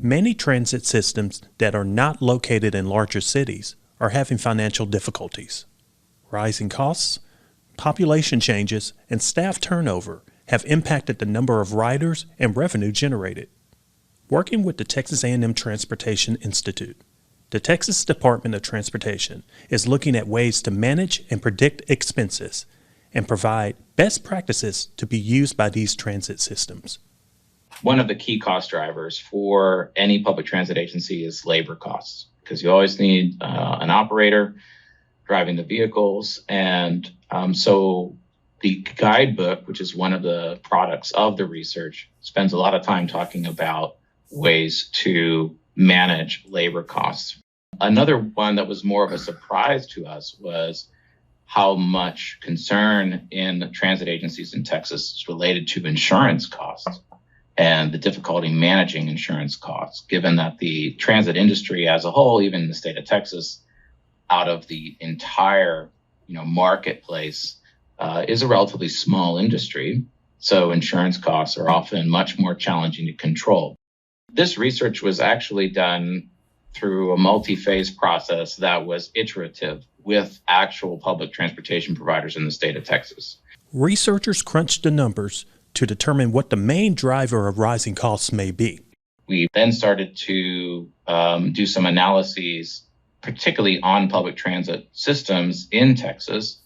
Many transit systems that are not located in larger cities are having financial difficulties. Rising costs, population changes, and staff turnover have impacted the number of riders and revenue generated. Working with the Texas A&M Transportation Institute, the Texas Department of Transportation is looking at ways to manage and predict expenses and provide best practices to be used by these transit systems. One of the key cost drivers for any public transit agency is labor costs, because you always need an operator driving the vehicles. And so the Guidebook, which is one of the products of the research, spends a lot of time talking about ways to manage labor costs. Another one that was more of a surprise to us was how much concern in transit agencies in Texas is related to insurance costs and the difficulty managing insurance costs, given that the transit industry as a whole, even in the state of Texas, out of the entire marketplace, is a relatively small industry. So insurance costs are often much more challenging to control. This research was actually done through a multi-phase process that was iterative with actual public transportation providers in the state of Texas. Researchers crunched the numbers to determine what the main driver of rising costs may be. We then started to do some analyses, particularly on public transit systems in Texas,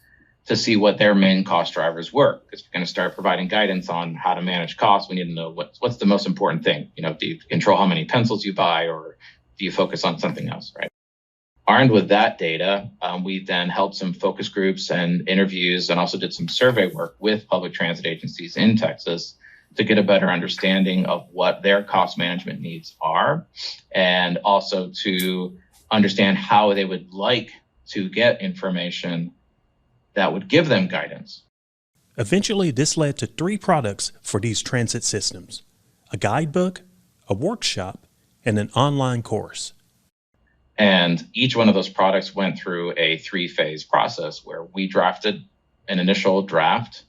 to see what their main cost drivers were. Because we're going to start providing guidance on how to manage costs. We need to know what's the most important thing. Do you control how many pencils you buy, or do you focus on something else, right? Armed with that data, we then held some focus groups and interviews, and also did some survey work with public transit agencies in Texas to get a better understanding of what their cost management needs are, and also to understand how they would like to get information that would give them guidance. Eventually, this led to 3 products for these transit systems: a guidebook, a workshop, and an online course. And each one of those products went through a 3-phase process where we drafted an initial draft,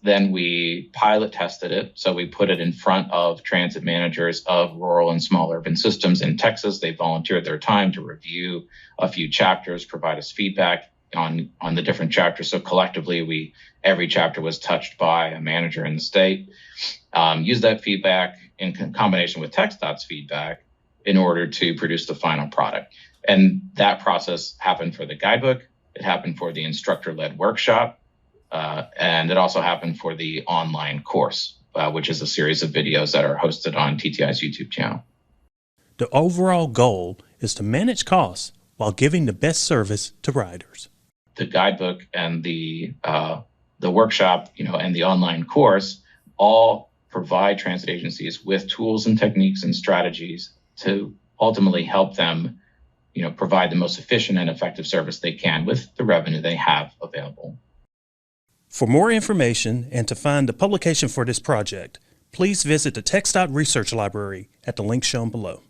then we pilot tested it. So we put it in front of transit managers of rural and small urban systems in Texas. They volunteered their time to review a few chapters, provide us feedback on the different chapters. So collectively, every chapter was touched by a manager in the state. Use that feedback in combination with TxDOT's feedback in order to produce the final product. And that process happened for the guidebook. It happened for the instructor-led workshop. And it also happened for the online course, which is a series of videos that are hosted on TTI's YouTube channel. The overall goal is to manage costs while giving the best service to riders. The guidebook and the workshop, and the online course all provide transit agencies with tools and techniques and strategies to ultimately help them, provide the most efficient and effective service they can with the revenue they have available. For more information and to find the publication for this project, please visit the TxDOT Research Library at the link shown below.